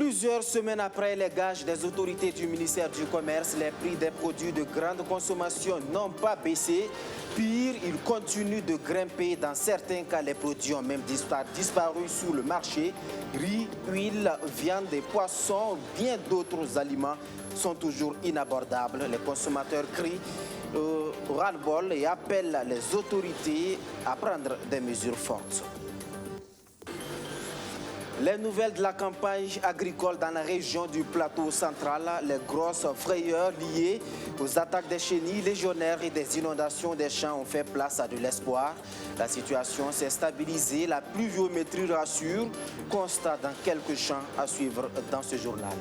Plusieurs semaines après les gages des autorités du ministère du Commerce, les prix des produits de grande consommation n'ont pas baissé. Pire, ils continuent de grimper. Dans certains cas, les produits ont même disparu sur le marché. Riz, huile, viande et poissons, bien d'autres aliments sont toujours inabordables. Les consommateurs crient ras-le-bol et appellent les autorités à prendre des mesures fortes. Les nouvelles de la campagne agricole dans la région du plateau central, les grosses frayeurs liées aux attaques des chenilles légionnaires et des inondations des champs ont fait place à de l'espoir. La situation s'est stabilisée, la pluviométrie rassure, constat dans quelques champs à suivre dans ce journal.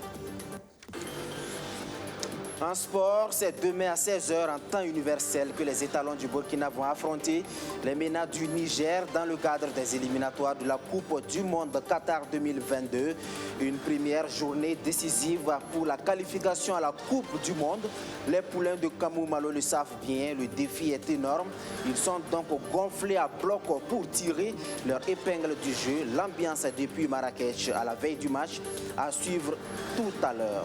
En sport, c'est demain à 16h en temps universel que les étalons du Burkina vont affronter les MENA du Niger dans le cadre des éliminatoires de la Coupe du Monde Qatar 2022. Une première journée décisive pour la qualification à la Coupe du Monde. Les poulains de Kamou Malo le savent bien, le défi est énorme. Ils sont donc gonflés à bloc pour tirer leur épingle du jeu. L'ambiance depuis Marrakech à la veille du match à suivre tout à l'heure.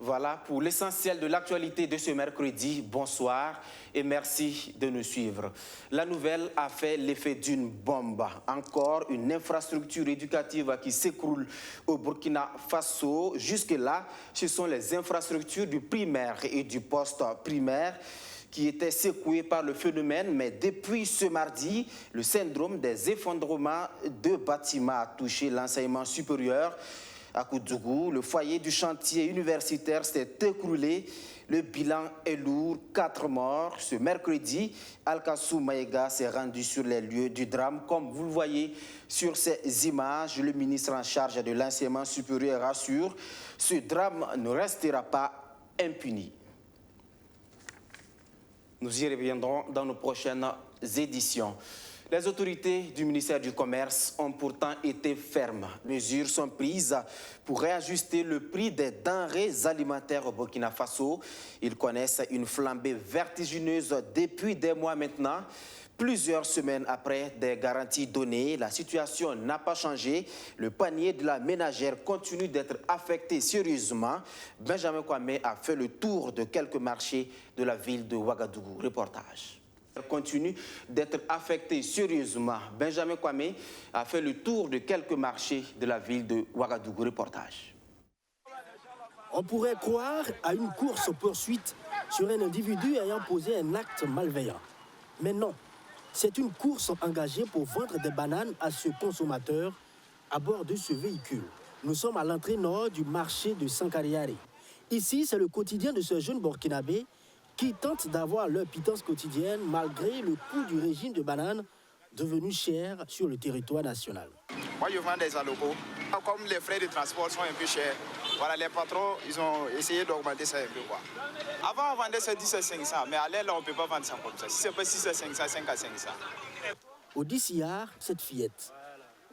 Voilà pour l'essentiel de l'actualité de ce mercredi. Bonsoir et merci de nous suivre. La nouvelle a fait l'effet d'une bombe. Encore une infrastructure éducative qui s'écroule au Burkina Faso. Jusque-là, ce sont les infrastructures du primaire et du post-primaire qui étaient secouées par le phénomène. Mais depuis ce mardi, le syndrome des effondrements de bâtiments a touché l'enseignement supérieur. À Koudougou, le foyer du chantier universitaire s'est écroulé. Le bilan est lourd, 4 morts. Ce mercredi, Al-Kassou Maïga s'est rendu sur les lieux du drame. Comme vous le voyez sur ces images, le ministre en charge de l'enseignement supérieur rassure, ce drame ne restera pas impuni. Nous y reviendrons dans nos prochaines éditions. Les autorités du ministère du Commerce ont pourtant été fermes. Mesures sont prises pour réajuster le prix des denrées alimentaires au Burkina Faso. Ils connaissent une flambée vertigineuse depuis des mois maintenant. Plusieurs semaines après des garanties données, la situation n'a pas changé. Le panier de la ménagère continue d'être affecté sérieusement. Benjamin Kwame a fait le tour de quelques marchés de la ville de Ouagadougou. Reportage. Continue d'être affecté sérieusement. Benjamin Kwame a fait le tour de quelques marchés de la ville de Ouagadougou. Reportage. On pourrait croire à une course-poursuite sur un individu ayant posé un acte malveillant. Mais non, c'est une course engagée pour vendre des bananes à ce consommateur à bord de ce véhicule. Nous sommes à l'entrée nord du marché de Sankariari. Ici, c'est le quotidien de ce jeune Burkinabé qui tentent d'avoir leur pitance quotidienne malgré le coût du régime de bananes devenu cher sur le territoire national. Moi, je vends des alocos. Comme les frais de transport sont un peu chers, voilà, les patrons, ils ont essayé d'augmenter ça un peu. Quoi. Avant, on vendait ça 10 à 500, mais à l'air, là, on ne peut pas vendre ça comme ça. Si ce n'est pas 6 à 500, 5 à 500. Au Dissillard, cette fillette,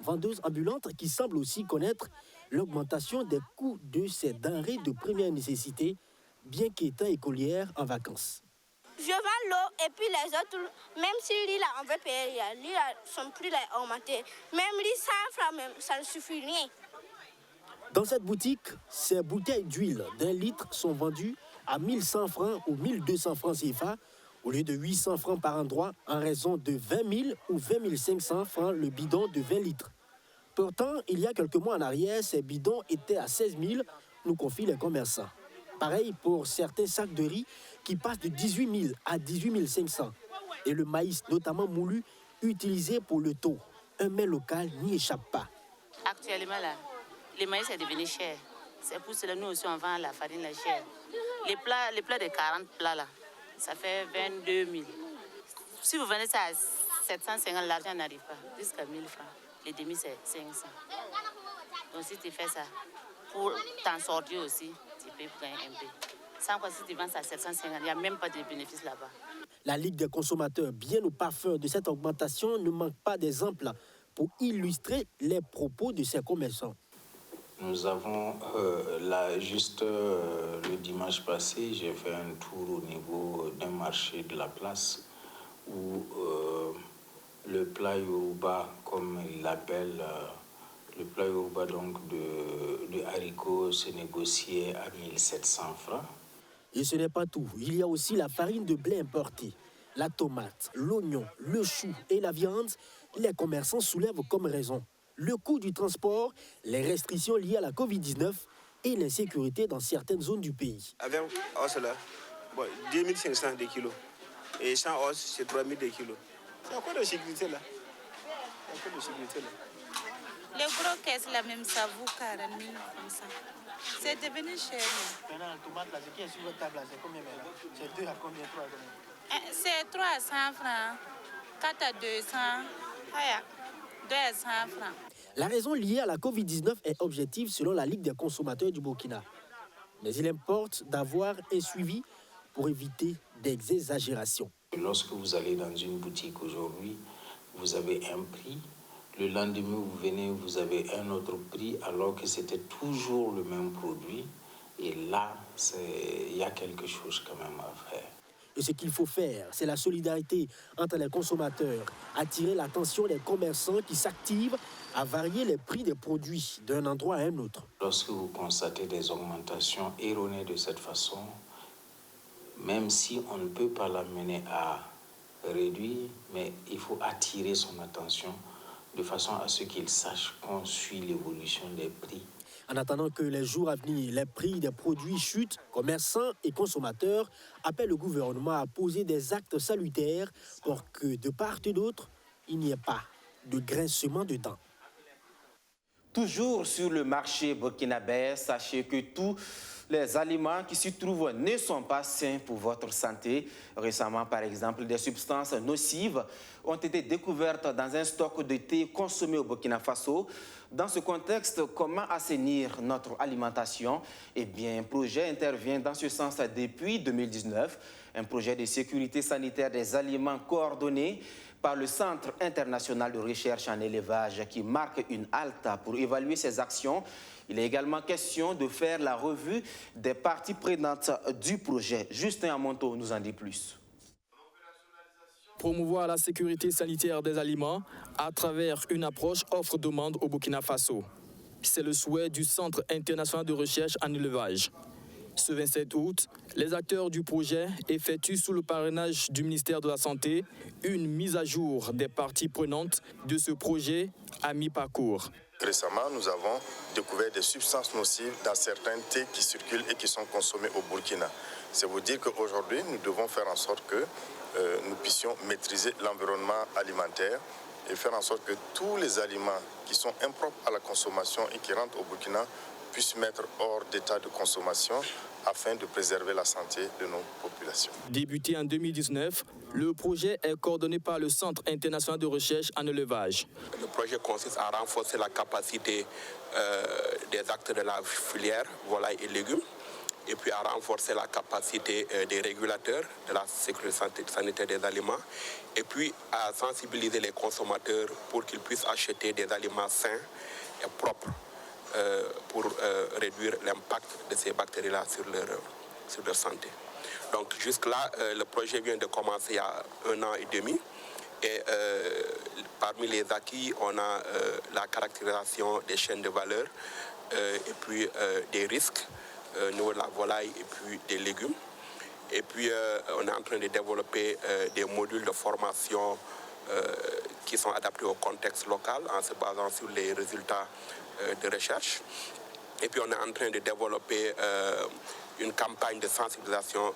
vendeuse ambulante qui semble aussi connaître l'augmentation des coûts de ces denrées de première nécessité, bien qu'étant écolière en vacances. Je vends l'eau et puis les autres, même si lui là, on veut payer, lui là, son prix là est augmenté. Même lui, 100 francs, même, ça ne suffit rien. Dans cette boutique, ces bouteilles d'huile d'1 litre sont vendues à 1100 francs ou 1200 francs CFA au lieu de 800 francs par endroit en raison de 20 000 ou 20 500 francs le bidon de 20 litres. Pourtant, il y a quelques mois en arrière, ces bidons étaient à 16 000, nous confient les commerçants. Pareil pour certains sacs de riz qui passent de 18 000 à 18 500. Et le maïs, notamment moulu, utilisé pour le taux. Un mets local n'y échappe pas. Actuellement, là, le maïs est devenu cher. C'est pour cela que nous aussi, on vend la farine la chère. Les plats de 40 plats, là, ça fait 22 000. Si vous vendez ça à 750, l'argent n'arrive pas. Jusqu'à 1000 francs. Les demi, c'est 500. Donc, si tu fais ça, pour t'en sortir aussi, tu peux gagner un peu. Sans quoi, si tu vends ça à 750, il n'y a même pas de bénéfice là-bas. La Ligue des consommateurs, bien au parfum de cette augmentation, ne manque pas d'exemples pour illustrer les propos de ces commerçants. Nous avons, le dimanche passé, j'ai fait un tour au niveau d'un marché de la place où le plat Yoruba, comme il l'appelle, Le plat Yoruba donc de haricots se négociait à 1700 francs. Et ce n'est pas tout. Il y a aussi la farine de blé importée, la tomate, l'oignon, le chou et la viande. Les commerçants soulèvent comme raison le coût du transport, les restrictions liées à la Covid-19 et l'insécurité dans certaines zones du pays. Avec os là, 2500 de kilos. Et sans os, c'est 3000 de kilos. C'est encore de sécurité là. Les gros caisses là même ça vaut 40 000 comme ça. C'est devenu cher. Maintenant, la tomate là, ce qui est sur votre table là, c'est combien maintenant? C'est 2 à combien? 3 à combien? C'est 3 à 100 francs, 4 à 200, 2 à 100 francs. La raison liée à la Covid-19 est objective selon la Ligue des consommateurs du Burkina. Mais il importe d'avoir un suivi pour éviter des exagérations. Lorsque vous allez dans une boutique aujourd'hui, vous avez un prix. Le lendemain, vous venez, vous avez un autre prix, alors que c'était toujours le même produit. Et là, il y a quelque chose quand même à faire. Et ce qu'il faut faire, c'est la solidarité entre les consommateurs, attirer l'attention des commerçants qui s'activent à varier les prix des produits d'un endroit à un autre. Lorsque vous constatez des augmentations erronées de cette façon, même si on ne peut pas l'amener à réduire, mais il faut attirer son attention de façon à ce qu'il sache qu'on suit l'évolution des prix. En attendant que les jours à venir, les prix des produits chutent, commerçants et consommateurs appellent le gouvernement à poser des actes salutaires pour que de part et d'autre, il n'y ait pas de grincement de dents. Toujours sur le marché burkinabé, sachez que tous les aliments qui s'y trouvent ne sont pas sains pour votre santé. Récemment, par exemple, des substances nocives ont été découvertes dans un stock de thé consommé au Burkina Faso. Dans ce contexte, comment assainir notre alimentation? Eh bien, un projet intervient dans ce sens depuis 2019. Un projet de sécurité sanitaire des aliments coordonné par le Centre international de recherche en élevage qui marque une halte pour évaluer ses actions. Il est également question de faire la revue des parties prenantes du projet. Justin Amonto nous en dit plus. Promouvoir la sécurité sanitaire des aliments à travers une approche offre-demande au Burkina Faso. C'est le souhait du Centre international de recherche en élevage. Ce 27 août, les acteurs du projet effectuent sous le parrainage du ministère de la Santé une mise à jour des parties prenantes de ce projet à mi-parcours. Récemment, nous avons découvert des substances nocives dans certains thés qui circulent et qui sont consommés au Burkina. C'est vous dire qu'aujourd'hui, nous devons faire en sorte que nous puissions maîtriser l'environnement alimentaire et faire en sorte que tous les aliments qui sont impropres à la consommation et qui rentrent au Burkina puissent mettre hors d'état de consommation afin de préserver la santé de nos populations. Débuté en 2019, le projet est coordonné par le Centre international de recherche en élevage. Le projet consiste à renforcer la capacité des acteurs de la filière volaille et légumes et puis à renforcer la capacité des régulateurs de la sécurité sanitaire des aliments et puis à sensibiliser les consommateurs pour qu'ils puissent acheter des aliments sains et propres pour réduire l'impact de ces bactéries-là sur leur santé. Donc jusque-là, le projet vient de commencer il y a 1 an et demi. Et parmi les acquis, on a la caractérisation des chaînes de valeur et puis des risques au niveau de la volaille et puis des légumes. Et puis on est en train de développer des modules de formation qui sont adaptés au contexte local en se basant sur les résultats de recherche. Et puis on est en train de développer une campagne de sensibilisation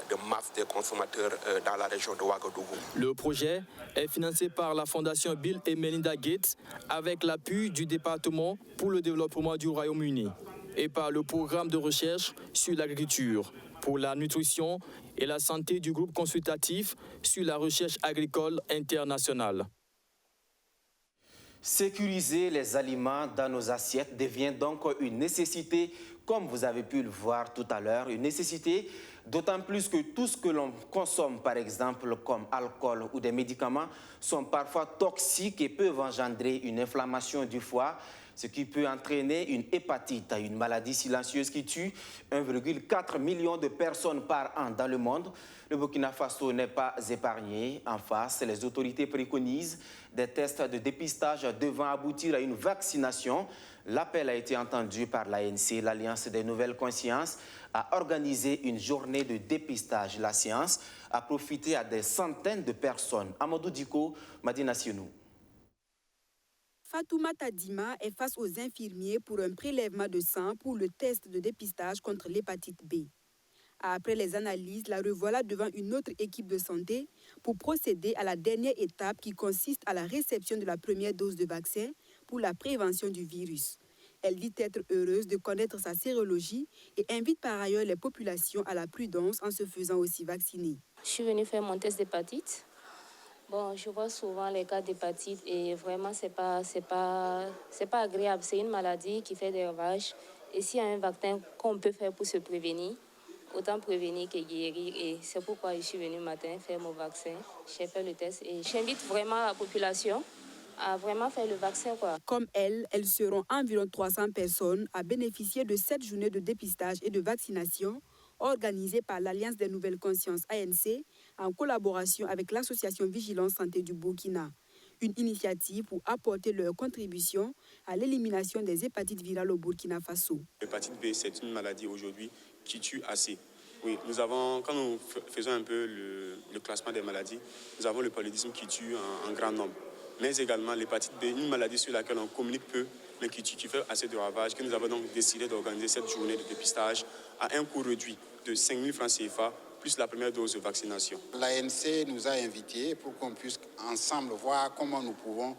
de masse des consommateurs dans la région de Ouagadougou. Le projet est financé par la Fondation Bill et Melinda Gates avec l'appui du département pour le développement du Royaume-Uni et par le programme de recherche sur l'agriculture, pour la nutrition et la santé du groupe consultatif sur la recherche agricole internationale. Sécuriser les aliments dans nos assiettes devient donc une nécessité, comme vous avez pu le voir tout à l'heure, une nécessité d'autant plus que tout ce que l'on consomme, par exemple, comme alcool ou des médicaments, sont parfois toxiques et peuvent engendrer une inflammation du foie. ce qui peut entraîner une hépatite, une maladie silencieuse qui tue 1,4 million de personnes par an dans le monde. Le Burkina Faso n'est pas épargné. En face, les autorités préconisent des tests de dépistage devant aboutir à une vaccination. L'appel a été entendu par l'ANC, l'Alliance des Nouvelles Consciences, a organisé une journée de dépistage. La science a profité à des centaines de personnes. Amadou Diko, Madina Sionou. Fatoumata Dima est face aux infirmiers pour un prélèvement de sang pour le test de dépistage contre l'hépatite B. Après les analyses, la revoilà devant une autre équipe de santé pour procéder à la dernière étape qui consiste à la réception de la première dose de vaccin pour la prévention du virus. Elle dit être heureuse de connaître sa sérologie et invite par ailleurs les populations à la prudence en se faisant aussi vacciner. Je suis venue faire mon test d'hépatite. Bon, je vois souvent les cas d'hépatite et vraiment, c'est pas agréable. C'est une maladie qui fait des ravages. Et s'il y a un vaccin qu'on peut faire pour se prévenir, autant prévenir que guérir. Et c'est pourquoi je suis venue ce matin faire mon vaccin. J'ai fait le test et j'invite vraiment la population à vraiment faire le vaccin, quoi. Comme elles seront environ 300 personnes à bénéficier de cette journée de dépistage et de vaccination organisée par l'Alliance des Nouvelles Consciences ANC en collaboration avec l'Association Vigilance Santé du Burkina. Une initiative pour apporter leur contribution à l'élimination des hépatites virales au Burkina Faso. L'hépatite B, c'est une maladie aujourd'hui qui tue assez. Oui, quand nous faisons un peu le classement des maladies, nous avons le paludisme qui tue en grand nombre. Mais également l'hépatite B, une maladie sur laquelle on communique peu, mais qui fait assez de ravages, que nous avons donc décidé d'organiser cette journée de dépistage à un coût réduit de 5 000 francs CFA, plus la première dose de vaccination. L'ANC nous a invités pour qu'on puisse ensemble voir comment nous pouvons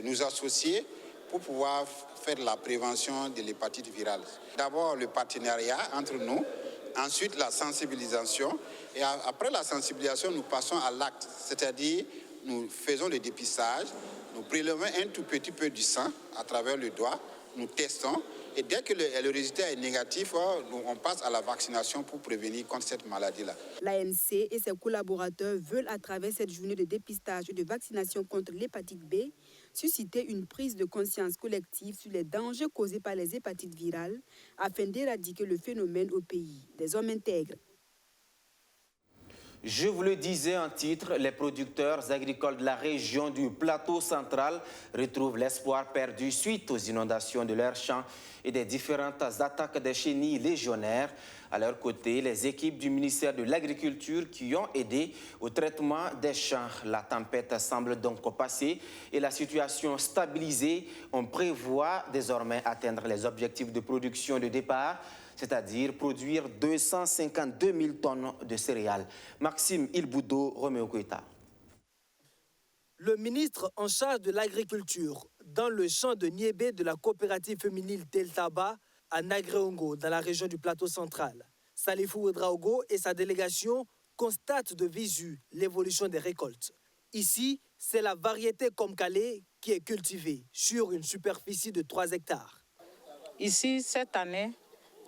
nous associer pour pouvoir faire la prévention de l'hépatite virale. D'abord le partenariat entre nous, ensuite la sensibilisation, et après la sensibilisation, nous passons à l'acte, c'est-à-dire nous faisons le dépistage, nous prélevons un tout petit peu du sang à travers le doigt, nous testons, et dès que le résultat est négatif, on passe à la vaccination pour prévenir contre cette maladie-là. L'ANC et ses collaborateurs veulent, à travers cette journée de dépistage et de vaccination contre l'hépatite B, susciter une prise de conscience collective sur les dangers causés par les hépatites virales afin d'éradiquer le phénomène au pays. Des hommes intègres. Je vous le disais en titre, les producteurs agricoles de la région du Plateau central retrouvent l'espoir perdu suite aux inondations de leurs champs et des différentes attaques des chenilles légionnaires. À leur côté, les équipes du ministère de l'Agriculture qui ont aidé au traitement des champs. La tempête semble donc passée et la situation stabilisée. On prévoit désormais atteindre les objectifs de production de départ, c'est-à-dire produire 252 000 tonnes de céréales. Maxime Ilboudo, Roméo Koïta. Le ministre en charge de l'agriculture dans le champ de Niébé de la coopérative féminine Teltaba à Nagréongo, dans la région du Plateau central. Salifou Ouedraogo et sa délégation constatent de visu l'évolution des récoltes. Ici, c'est la variété Komkale qui est cultivée sur une superficie de 3 hectares. Ici, cette année,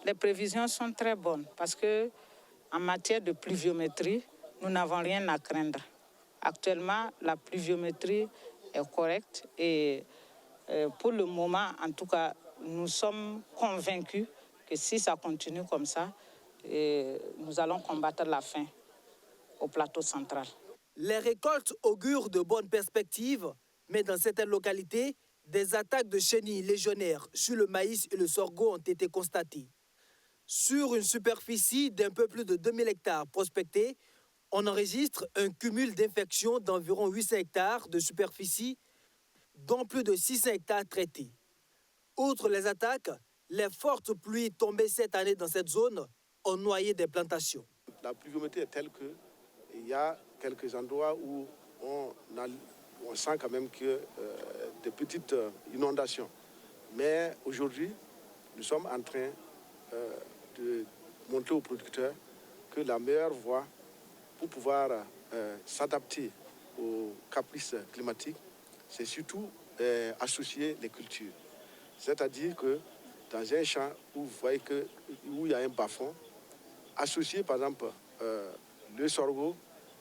les prévisions sont très bonnes parce que en matière de pluviométrie, nous n'avons rien à craindre. Actuellement, la pluviométrie est correcte et pour le moment, en tout cas, nous sommes convaincus que si ça continue comme ça, nous allons combattre la faim au Plateau central. Les récoltes augurent de bonnes perspectives, mais dans certaines localités, des attaques de chenilles légionnaires sur le maïs et le sorgho ont été constatées. Sur une superficie d'un peu plus de 2000 hectares prospectés, on enregistre un cumul d'infections d'environ 800 hectares de superficie, dont plus de 600 hectares traités. Outre les attaques, les fortes pluies tombées cette année dans cette zone ont noyé des plantations. La pluviométrie est telle qu'il y a quelques endroits où on sent quand même que des petites inondations. Mais aujourd'hui, nous sommes en train de montrer aux producteurs que la meilleure voie pour pouvoir s'adapter aux caprices climatiques, c'est surtout associer les cultures. C'est-à-dire que dans un champ où vous voyez où il y a un bas-fond, associer par exemple le sorgho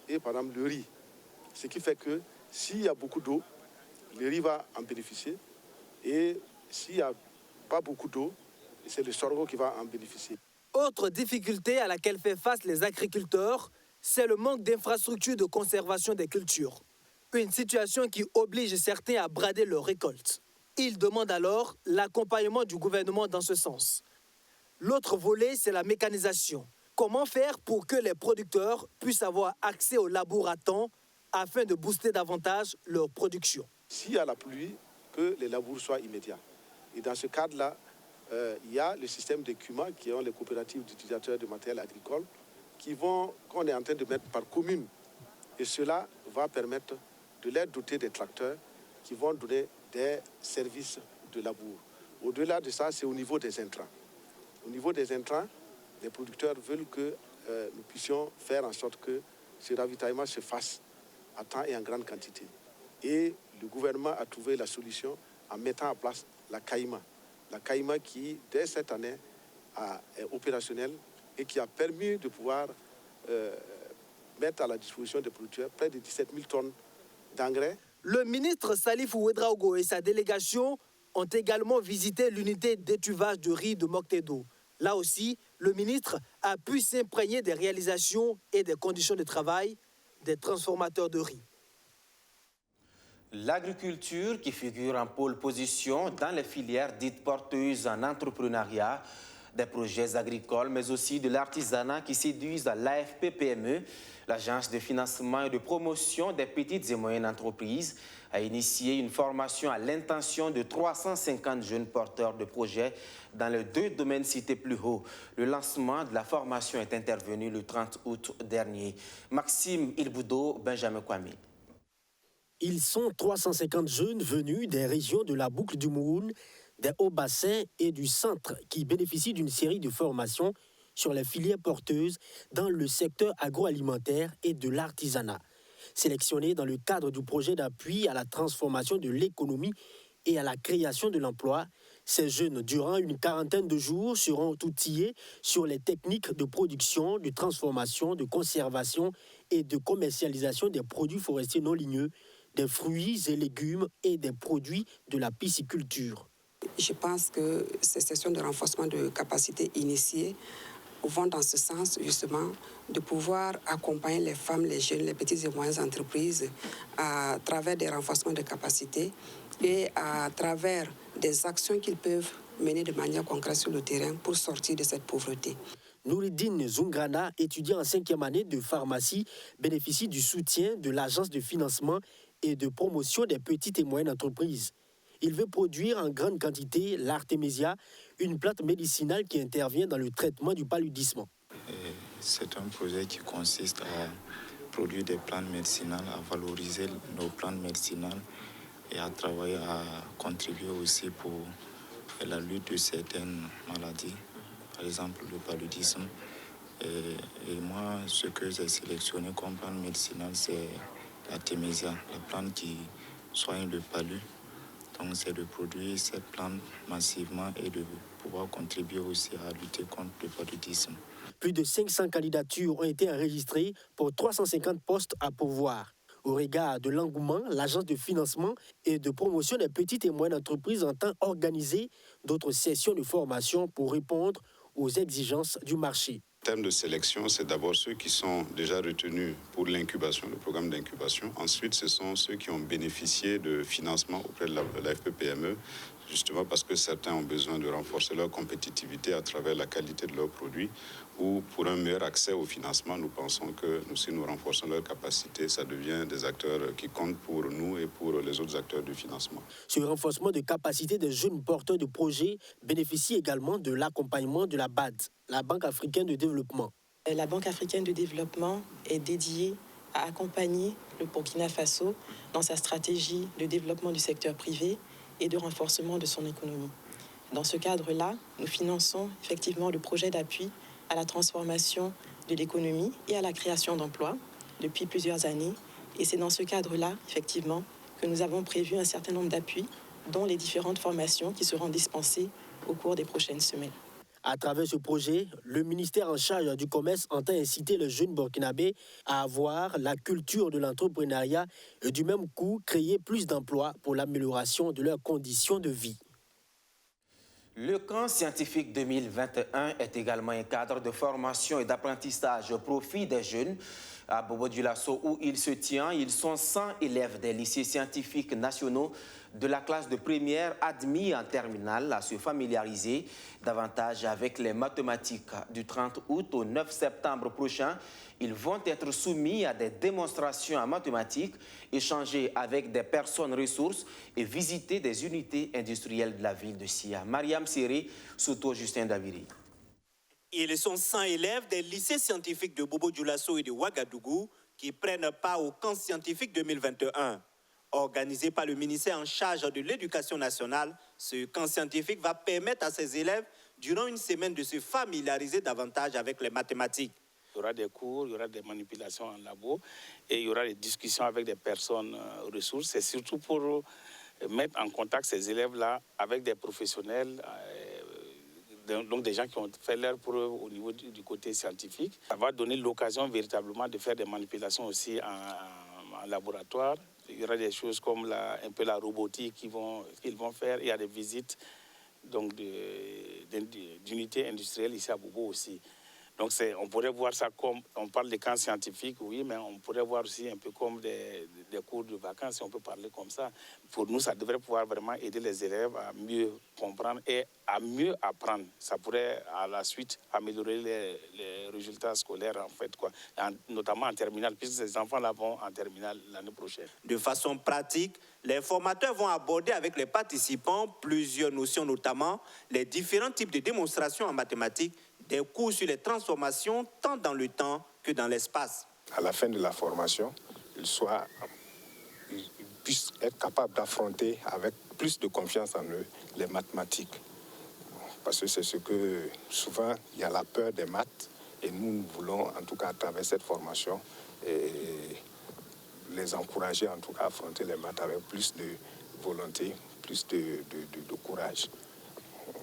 et par exemple le riz. Ce qui fait que s'il y a beaucoup d'eau, le riz va en bénéficier et s'il n'y a pas beaucoup d'eau, c'est le sorgho qui va en bénéficier. Autre difficulté à laquelle fait face les agriculteurs, c'est le manque d'infrastructures de conservation des cultures. Une situation qui oblige certains à brader leurs récoltes. Ils demandent alors l'accompagnement du gouvernement dans ce sens. L'autre volet, c'est la mécanisation. Comment faire pour que les producteurs puissent avoir accès au labour à temps afin de booster davantage leur production? S'il y a la pluie, que les labours soient immédiats. Et dans ce cadre-là, il y a le système des CUMA, qui ont les coopératives d'utilisateurs de matériel agricole, qu'on est en train de mettre par commune. Et cela va permettre de les doter des tracteurs qui vont donner des services de labour. Au-delà de ça, c'est au niveau des intrants. Au niveau des intrants, les producteurs veulent que nous puissions faire en sorte que ce ravitaillement se fasse à temps et en grande quantité. Et le gouvernement a trouvé la solution en mettant en place la CAIMA. La CAIMA qui, dès cette année, est opérationnelle et qui a permis de pouvoir mettre à la disposition des producteurs près de 17 000 tonnes d'engrais. Le ministre Salif Ouedraogo et sa délégation ont également visité l'unité d'étuvage de riz de Moctedo. Là aussi, le ministre a pu s'imprégner des réalisations et des conditions de travail des transformateurs de riz. L'agriculture qui figure en pôle position dans les filières dites porteuses en entrepreneuriat, des projets agricoles, mais aussi de l'artisanat qui séduisent l'AFP-PME, l'Agence de financement et de promotion des petites et moyennes entreprises, a initié une formation à l'intention de 350 jeunes porteurs de projets dans les 2 domaines cités plus haut. Le lancement de la formation est intervenu le 30 août dernier. Maxime Ilboudo, Benjamin Kwame. Ils sont 350 jeunes venus des régions de la boucle du Mouhoun, des Hauts-Bassins et du centre qui bénéficient d'une série de formations sur les filières porteuses dans le secteur agroalimentaire et de l'artisanat. Sélectionnés dans le cadre du projet d'appui à la transformation de l'économie et à la création de l'emploi, ces jeunes, durant une quarantaine de jours, seront outillés sur les techniques de production, de transformation, de conservation et de commercialisation des produits forestiers non ligneux, des fruits et légumes et des produits de la pisciculture. Je pense que ces sessions de renforcement de capacité initiées vont dans ce sens, justement, de pouvoir accompagner les femmes, les jeunes, les petites et moyennes entreprises à travers des renforcements de capacité et à travers des actions qu'ils peuvent mener de manière concrète sur le terrain pour sortir de cette pauvreté. Nouridine Zungrana, étudiant en 5e année de pharmacie, bénéficie du soutien de l'Agence de financement et de promotion des petites et moyennes entreprises. Il veut produire en grande quantité l'artémisia, une plante médicinale qui intervient dans le traitement du paludisme. C'est un projet qui consiste à produire des plantes médicinales, à valoriser nos plantes médicinales et à travailler à contribuer aussi pour la lutte de certaines maladies, par exemple le paludisme. Et moi, ce que j'ai sélectionné comme plante médicinale, c'est l'artémisia, la plante qui soigne le palu. Donc, c'est de produire cette plante massivement et de pouvoir contribuer aussi à lutter contre le paludisme. Plus de 500 candidatures ont été enregistrées pour 350 postes à pourvoir. Au regard de l'engouement, l'Agence de financement et de promotion des petites et moyennes entreprises entend organiser d'autres sessions de formation pour répondre aux exigences du marché. En termes de sélection, c'est d'abord ceux qui sont déjà retenus pour l'incubation, le programme d'incubation. Ensuite, ce sont ceux qui ont bénéficié de financement auprès de l'AFP-PME, justement parce que certains ont besoin de renforcer leur compétitivité à travers la qualité de leurs produits ou pour un meilleur accès au financement. Nous pensons que si nous renforçons leur capacité, ça devient des acteurs qui comptent pour nous et pour les autres acteurs du financement. Ce renforcement de capacité des jeunes porteurs de projets bénéficie également de l'accompagnement de la BAD, la Banque africaine de développement. La Banque africaine de développement est dédiée à accompagner le Burkina Faso dans sa stratégie de développement du secteur privé et de renforcement de son économie. Dans ce cadre-là, nous finançons effectivement le projet d'appui à la transformation de l'économie et à la création d'emplois depuis plusieurs années. Et c'est dans ce cadre-là, effectivement, que nous avons prévu un certain nombre d'appuis, dont les différentes formations qui seront dispensées au cours des prochaines semaines. À travers ce projet, le ministère en charge du commerce entend inciter les jeunes burkinabés à avoir la culture de l'entrepreneuriat et du même coup créer plus d'emplois pour l'amélioration de leurs conditions de vie. Le camp scientifique 2021 est également un cadre de formation et d'apprentissage au profit des jeunes. À Bobo-Dioulasso, où il se tient, ils sont 100 élèves des lycées scientifiques nationaux de la classe de première admis en terminale à se familiariser davantage avec les mathématiques. Du 30 août au 9 septembre prochain, ils vont être soumis à des démonstrations en mathématiques, échanger avec des personnes ressources et visiter des unités industrielles de la ville de Sia. Mariam Séré, Souto Justin Daviri. Ils sont 100 élèves des lycées scientifiques de Bobo-Dioulasso et de Ouagadougou qui prennent part au camp scientifique 2021. Organisé par le ministère en charge de l'Éducation nationale, ce camp scientifique va permettre à ces élèves, durant une semaine, de se familiariser davantage avec les mathématiques. Il y aura des cours, il y aura des manipulations en labo et il y aura des discussions avec des personnes ressources. C'est surtout pour mettre en contact ces élèves-là avec des professionnels, donc des gens qui ont fait leur preuve au niveau du côté scientifique. Ça va donner l'occasion véritablement de faire des manipulations aussi en laboratoire. Il y aura des choses comme un peu la robotique qu'ils vont faire. Il y a des visites d'unités industrielles ici à Bobo aussi. Donc on pourrait voir ça comme, on parle de camps scientifiques, oui, mais on pourrait voir aussi un peu comme des cours de vacances, si on peut parler comme ça. Pour nous, ça devrait pouvoir vraiment aider les élèves à mieux comprendre et à mieux apprendre. Ça pourrait, à la suite, améliorer les résultats scolaires, en fait, quoi. Notamment en terminale, puisque ces enfants-là vont en terminale l'année prochaine. De façon pratique, les formateurs vont aborder avec les participants plusieurs notions, notamment les différents types de démonstrations en mathématiques, des cours sur les transformations tant dans le temps que dans l'espace. À la fin de la formation, ils puissent être capables d'affronter avec plus de confiance en eux les mathématiques. Parce que c'est ce que souvent il y a la peur des maths et nous voulons en tout cas à travers cette formation les encourager en tout cas à affronter les maths avec plus de volonté, plus de courage.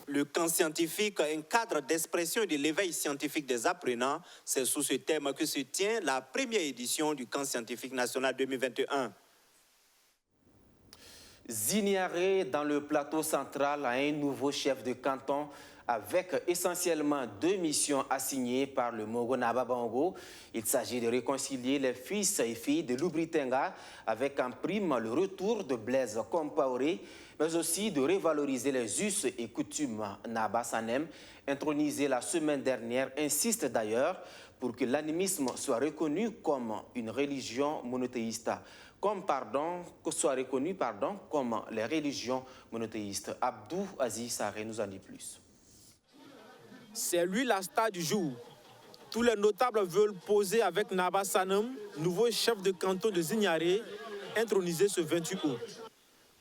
Le camp scientifique, un cadre d'expression et de l'éveil scientifique des apprenants, c'est sous ce thème que se tient la première édition du camp scientifique national 2021. Ziniaré, dans le plateau central, a un nouveau chef de canton avec essentiellement 2 missions assignées par le Mogo Naba Bango. Il s'agit de réconcilier les fils et filles de l'Ubritenga avec en prime le retour de Blaise Compaoré, mais aussi de revaloriser les us et coutumes Naba Sanem, intronisé la semaine dernière, insiste d'ailleurs pour que l'animisme soit reconnu comme une religion monothéiste. Soit reconnu comme les religions monothéistes. Abdou Aziz Saré nous en dit plus. C'est lui la star du jour. Tous les notables veulent poser avec Naba Sanem, nouveau chef de canton de Zignaré, intronisé ce 28 août.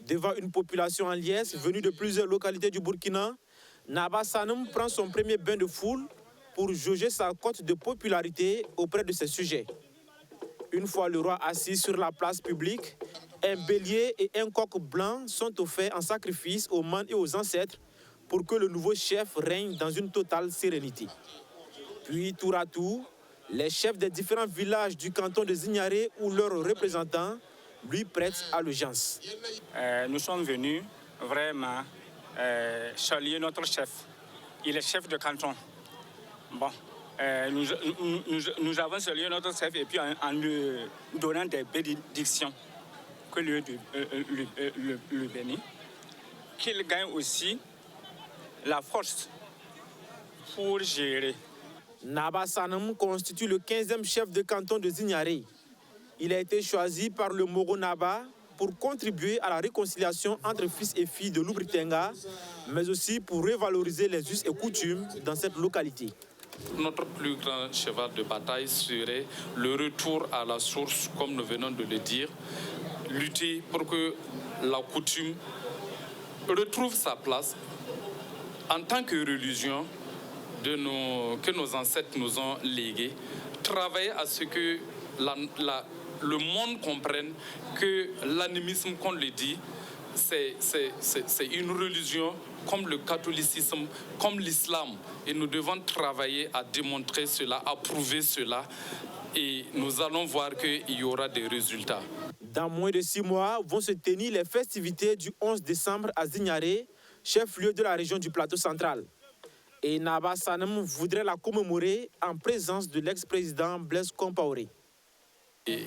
Devant une population en liesse venue de plusieurs localités du Burkina, Naba Sanem prend son premier bain de foule pour jauger sa cote de popularité auprès de ses sujets. Une fois le roi assis sur la place publique, un bélier et un coq blanc sont offerts en sacrifice aux mânes et aux ancêtres pour que le nouveau chef règne dans une totale sérénité. Puis, tour à tour, les chefs des différents villages du canton de Zignaré ou leurs représentants lui prêtent allégeance. Nous sommes venus vraiment saluer notre chef. Il est chef de canton. Bon, nous avons salué notre chef et puis en lui donnant des bénédictions que le bénit, qu'il gagne aussi la force pour gérer. Naba Sanem constitue le 15e chef de canton de Zignaré. Il a été choisi par le Mogo Naba pour contribuer à la réconciliation entre fils et filles de l'Ubritenga, mais aussi pour revaloriser les us et coutumes dans cette localité. Notre plus grand cheval de bataille serait le retour à la source, comme nous venons de le dire, lutter pour que la coutume retrouve sa place en tant que religion que nos ancêtres nous ont léguée, travailler à ce que le monde comprenne que l'animisme, qu'on le dit, c'est une religion comme le catholicisme, comme l'islam. Et nous devons travailler à démontrer cela, à prouver cela. Et nous allons voir qu'il y aura des résultats. Dans moins de 6 mois vont se tenir les festivités du 11 décembre à Zignaré, chef-lieu de la région du Plateau central. Et Naba Sanem voudrait la commémorer en présence de l'ex-président Blaise Compaoré. Et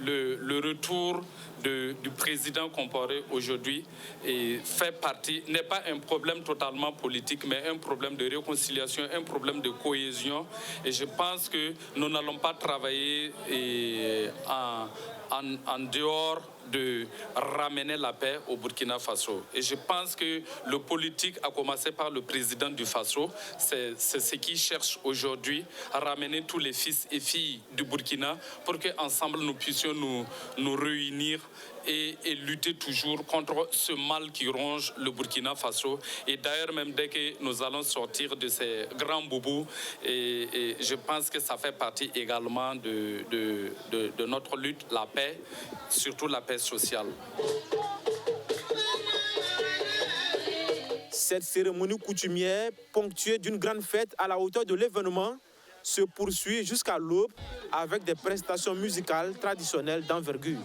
le retour du président Compaoré aujourd'hui n'est pas un problème totalement politique, mais un problème de réconciliation, un problème de cohésion. Et je pense que nous n'allons pas travailler en dehors de ramener la paix au Burkina Faso. Et je pense que le politique, a commencé par le président du Faso, c'est ce qui cherche aujourd'hui à ramener tous les fils et filles du Burkina pour qu'ensemble nous puissions nous réunir et lutter toujours contre ce mal qui ronge le Burkina Faso. Et d'ailleurs, même dès que nous allons sortir de ces grands boubous, et je pense que ça fait partie également de notre lutte, la paix, surtout la paix sociale. Cette cérémonie coutumière, ponctuée d'une grande fête à la hauteur de l'événement, se poursuit jusqu'à l'aube avec des prestations musicales traditionnelles d'envergure.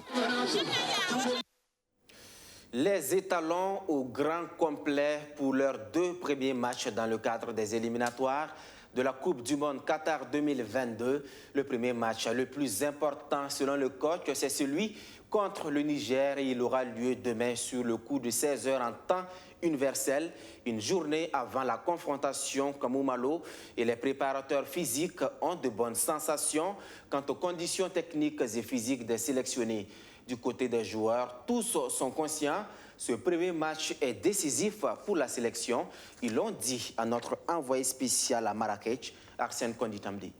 Les étalons au grand complet pour leurs 2 premiers matchs dans le cadre des éliminatoires de la Coupe du Monde Qatar 2022. Le premier match le plus important selon le coach, c'est celui contre le Niger et il aura lieu demain sur le coup de 16 h en temps universel, une journée avant la confrontation Kamou Malo, et les préparateurs physiques ont de bonnes sensations quant aux conditions techniques et physiques des sélectionnés. Du côté des joueurs, tous sont conscients. Ce premier match est décisif pour la sélection. Ils l'ont dit à notre envoyé spécial à Marrakech, Arsène Konditamdi.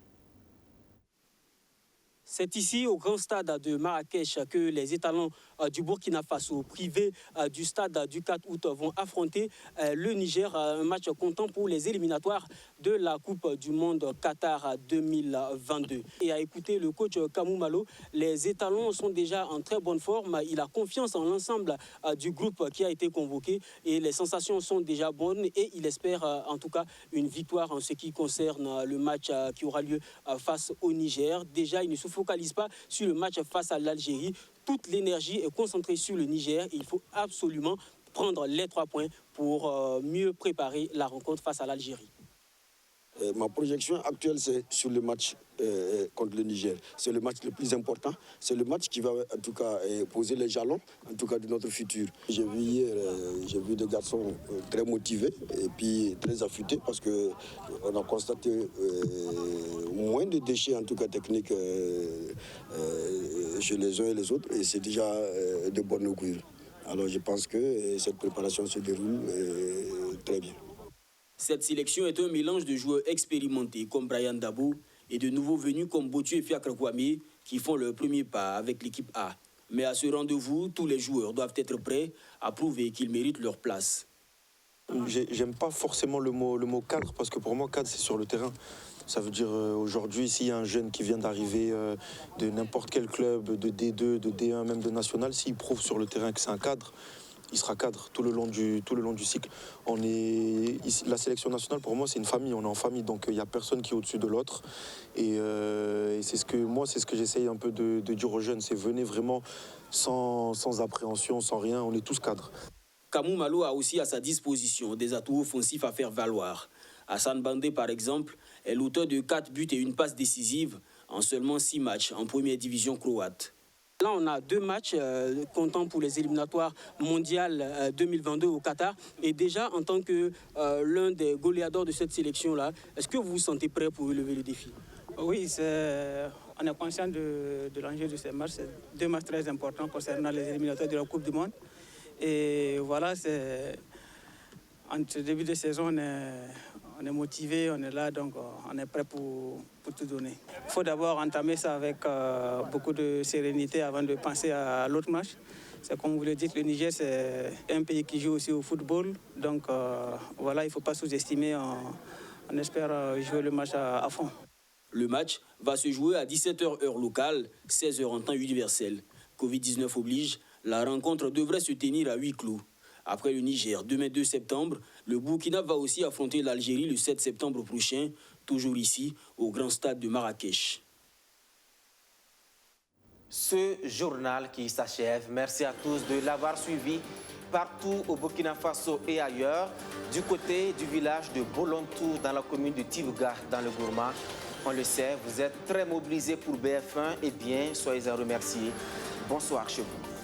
C'est ici, au grand stade de Marrakech, que les étalons du Burkina Faso, privés du stade du 4 août, vont affronter le Niger. Un match comptant pour les éliminatoires de la Coupe du Monde Qatar 2022. Et à écouter le coach Kamou Malo, les étalons sont déjà en très bonne forme. Il a confiance en l'ensemble du groupe qui a été convoqué et les sensations sont déjà bonnes et il espère en tout cas une victoire en ce qui concerne le match qui aura lieu face au Niger. Déjà, il ne se focalise pas sur le match face à l'Algérie. Toute l'énergie est concentrée sur le Niger. Il faut absolument prendre les 3 points pour mieux préparer la rencontre face à l'Algérie. Ma projection actuelle, c'est sur le match contre le Niger. C'est le match le plus important. C'est le match qui va en tout cas poser les jalons en tout cas de notre futur. J'ai vu hier, des garçons très motivés et puis très affûtés parce qu'on a constaté moins de déchets en tout cas techniques chez les uns et les autres et c'est déjà de bonne augure. Alors je pense que cette préparation se déroule très bien. Cette sélection est un mélange de joueurs expérimentés comme Brian Dabo et de nouveaux venus comme Botu et Fiacre Kwame qui font leur premier pas avec l'équipe A. Mais à ce rendez-vous, tous les joueurs doivent être prêts à prouver qu'ils méritent leur place. J'aime pas forcément le mot cadre parce que pour moi, cadre, c'est sur le terrain. Ça veut dire aujourd'hui, s'il y a un jeune qui vient d'arriver de n'importe quel club, de D2, de D1, même de national, s'il prouve sur le terrain que c'est un cadre, il sera cadre tout le long du cycle. La sélection nationale, pour moi, c'est une famille. On est en famille, donc il n'y a personne qui est au-dessus de l'autre. Et c'est ce que j'essaye un peu de dire aux jeunes. C'est venez vraiment sans appréhension, sans rien. On est tous cadres. Kamou Malo a aussi à sa disposition des atouts offensifs à faire valoir. Hassan Bandé, par exemple, est l'auteur de 4 buts et une passe décisive en seulement 6 matchs en première division croate. Là, on a 2 matchs comptant pour les éliminatoires mondiales 2022 au Qatar. Et déjà, en tant que l'un des goléadors de cette sélection-là, est-ce que vous vous sentez prêt pour relever le défi? Oui, on est conscient de l'enjeu de ces matchs. C'est 2 matchs très importants concernant les éliminatoires de la Coupe du Monde. Et voilà, entre début de saison, on est motivé, on est là, donc on est prêt pour tout donner. Il faut d'abord entamer ça avec beaucoup de sérénité avant de penser à l'autre match. C'est comme vous le dites, le Niger, c'est un pays qui joue aussi au football. Donc voilà, il ne faut pas sous-estimer. On espère jouer le match à fond. Le match va se jouer à 17 h heure locale, 16 h en temps universel. Covid-19 oblige, la rencontre devrait se tenir à huis clos. Après le Niger, demain 2 septembre, le Burkina va aussi affronter l'Algérie le 7 septembre prochain, toujours ici, au grand stade de Marrakech. Ce journal qui s'achève, merci à tous de l'avoir suivi. partout au Burkina Faso et ailleurs, du côté du village de Bolontou dans la commune de Tivga dans le Gourma. On le sait, vous êtes très mobilisés pour BF1, eh bien, soyez-en remerciés. Bonsoir chez vous.